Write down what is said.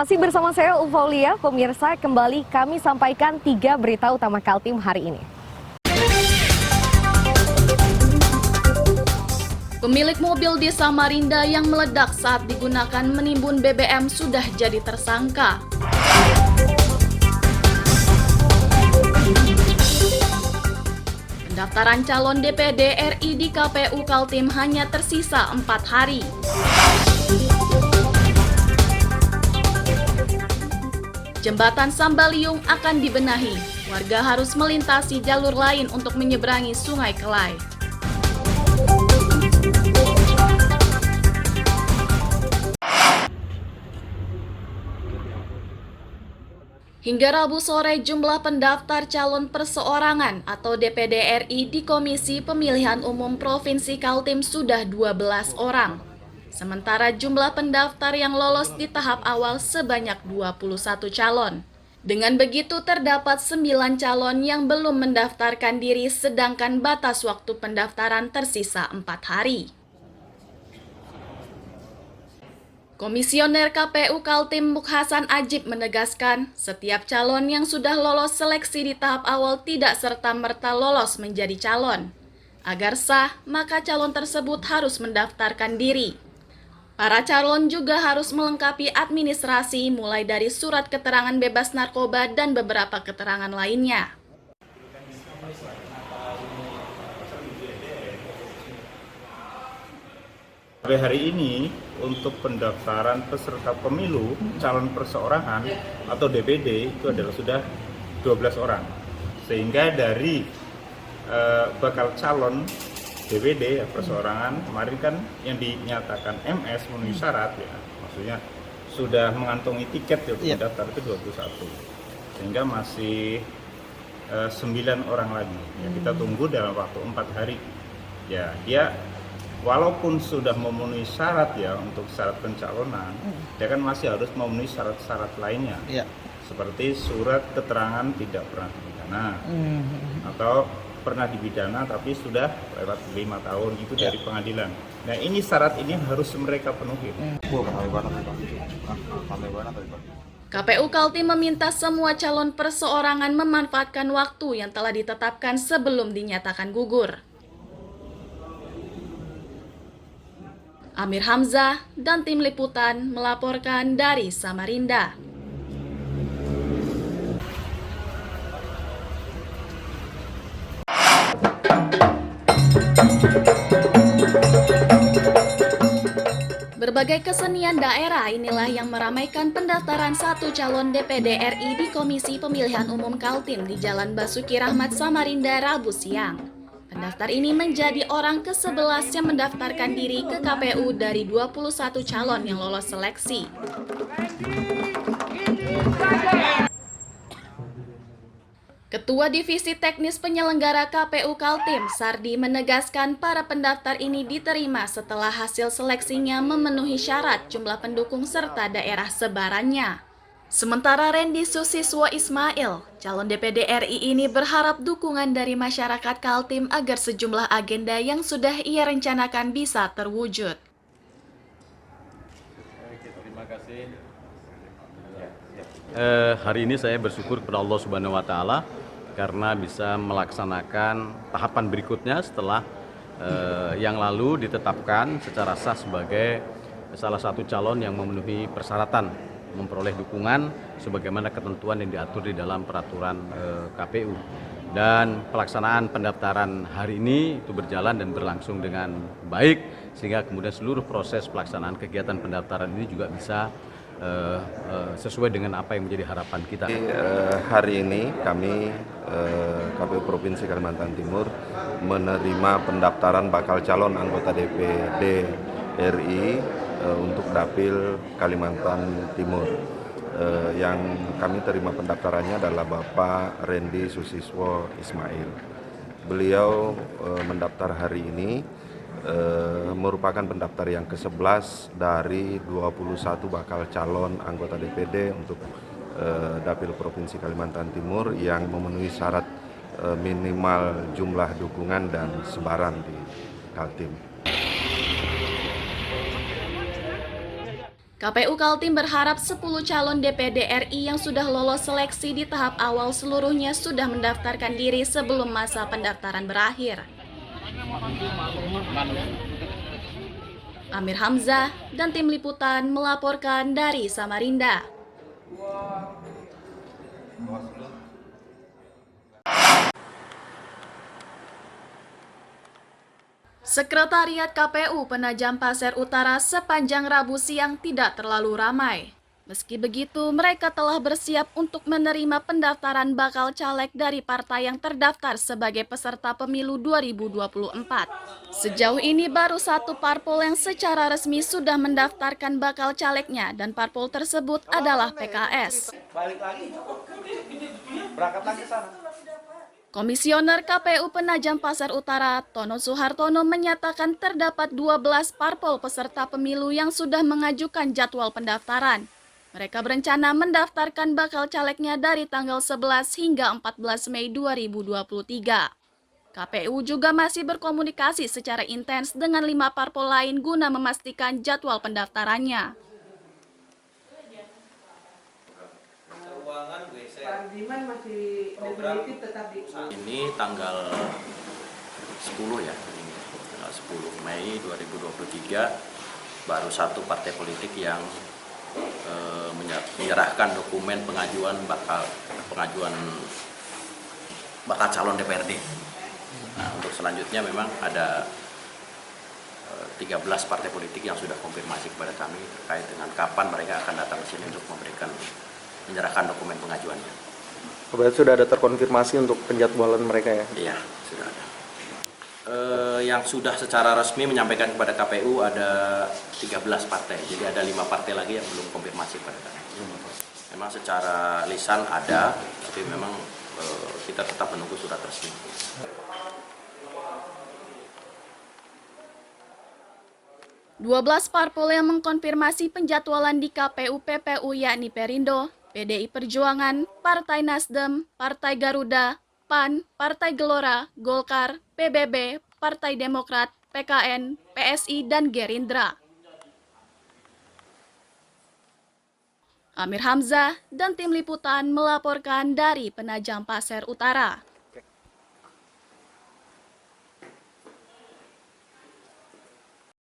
Masih bersama saya Ufaulia, pemirsa, kembali kami sampaikan 3 berita utama Kaltim hari ini. Pemilik mobil di Samarinda yang meledak saat digunakan menimbun BBM sudah jadi tersangka. Pendaftaran calon DPD RI di KPU Kaltim hanya tersisa 4 hari. Jembatan Sambaliung akan dibenahi. Warga harus melintasi jalur lain untuk menyeberangi Sungai Kelai. Hingga Rabu sore, jumlah pendaftar calon perseorangan atau DPD RI di Komisi Pemilihan Umum Provinsi Kaltim sudah 12 orang. Sementara jumlah pendaftar yang lolos di tahap awal sebanyak 21 calon. Dengan begitu terdapat 9 calon yang belum mendaftarkan diri sedangkan batas waktu pendaftaran tersisa 4 hari. Komisioner KPU Kaltim Mukhasan Ajib menegaskan, setiap calon yang sudah lolos seleksi di tahap awal tidak serta-merta lolos menjadi calon. Agar sah, maka calon tersebut harus mendaftarkan diri. Para calon juga harus melengkapi administrasi mulai dari surat keterangan bebas narkoba dan beberapa keterangan lainnya. Sampai hari ini untuk pendaftaran peserta pemilu calon perseorangan atau DPD itu adalah sudah 12 orang. Sehingga dari bakal calon DPD perseorangan kemarin kan yang dinyatakan MS memenuhi syarat ya, maksudnya sudah mengantongi tiket untuk mendaftar itu 21. Sehingga masih 9 orang lagi. Ya, kita tunggu dalam waktu 4 hari. Ya, dia walaupun sudah memenuhi syarat ya untuk syarat pencalonan, dia kan masih harus memenuhi syarat-syarat lainnya, seperti surat keterangan tidak pernah dipidana atau pernah dipidana tapi sudah lewat 5 tahun itu dari pengadilan. Nah ini syarat ini harus mereka penuhi. KPU Kaltim meminta semua calon perseorangan memanfaatkan waktu yang telah ditetapkan sebelum dinyatakan gugur. Amir Hamzah dan tim liputan melaporkan dari Samarinda. Berbagai kesenian daerah inilah yang meramaikan pendaftaran satu calon DPD RI di Komisi Pemilihan Umum Kaltim di Jalan Basuki Rahmat Samarinda Rabu siang. Pendaftar ini menjadi orang ke-11 yang mendaftarkan diri ke KPU dari 21 calon yang lolos seleksi. Ketua Divisi Teknis Penyelenggara KPU Kaltim, Sardi, menegaskan para pendaftar ini diterima setelah hasil seleksinya memenuhi syarat jumlah pendukung serta daerah sebarannya. Sementara Randy Susiswo Ismail, calon DPD RI ini berharap dukungan dari masyarakat Kaltim agar sejumlah agenda yang sudah ia rencanakan bisa terwujud. Terima kasih. Hari ini saya bersyukur kepada Allah Subhanahu Wa Taala karena bisa melaksanakan tahapan berikutnya setelah yang lalu ditetapkan secara sah sebagai salah satu calon yang memenuhi persyaratan memperoleh dukungan sebagaimana ketentuan yang diatur di dalam peraturan KPU. Dan pelaksanaan pendaftaran hari ini itu berjalan dan berlangsung dengan baik sehingga kemudian seluruh proses pelaksanaan kegiatan pendaftaran ini juga bisa sesuai dengan apa yang menjadi harapan kita. Hari ini kami KPU Provinsi Kalimantan Timur menerima pendaftaran bakal calon anggota DPD RI untuk Dapil Kalimantan Timur. Yang kami terima pendaftarannya adalah Bapak Randy Susiswo Ismail. Beliau mendaftar hari ini merupakan pendaftar yang ke-11 dari 21 bakal calon anggota DPD untuk Dapil Provinsi Kalimantan Timur yang memenuhi syarat minimal jumlah dukungan dan sebaran di Kaltim. KPU Kaltim berharap 10 calon DPD RI yang sudah lolos seleksi di tahap awal seluruhnya sudah mendaftarkan diri sebelum masa pendaftaran berakhir. Amir Hamzah dan tim liputan melaporkan dari Samarinda. Sekretariat KPU Penajam Pasir Utara sepanjang Rabu siang tidak terlalu ramai. Meski begitu, mereka telah bersiap untuk menerima pendaftaran bakal caleg dari partai yang terdaftar sebagai peserta pemilu 2024. Sejauh ini baru satu parpol yang secara resmi sudah mendaftarkan bakal calegnya dan parpol tersebut adalah PKS. Komisioner KPU Penajam Pasir Utara, Tono Suhartono menyatakan terdapat 12 parpol peserta pemilu yang sudah mengajukan jadwal pendaftaran. Mereka berencana mendaftarkan bakal calegnya dari tanggal 11 hingga 14 Mei 2023. KPU juga masih berkomunikasi secara intens dengan 5 parpol lain guna memastikan jadwal pendaftarannya. Ini tanggal 10 ya, tanggal 10 Mei 2023 baru satu partai politik yang menyerahkan dokumen pengajuan bakal calon DPRD. Nah, untuk selanjutnya memang ada 13 partai politik yang sudah konfirmasi kepada kami terkait dengan kapan mereka akan datang ke sini untuk menyerahkan dokumen pengajuannya. Berarti sudah ada terkonfirmasi untuk penjadwalan mereka ya? Iya, sudah ada. Yang sudah secara resmi menyampaikan kepada KPU ada 13 partai, jadi ada 5 partai lagi yang belum konfirmasi pada kami. Memang secara lisan ada, tapi memang kita tetap menunggu surat resmi. Dua belas parpol yang mengkonfirmasi penjadwalan di KPU PPU yakni Perindo, PDI Perjuangan, Partai Nasdem, Partai Garuda, PAN, Partai Gelora, Golkar, PBB, Partai Demokrat, PKN, PSI, dan Gerindra. Amir Hamzah dan tim liputan melaporkan dari Penajam Pasir Utara.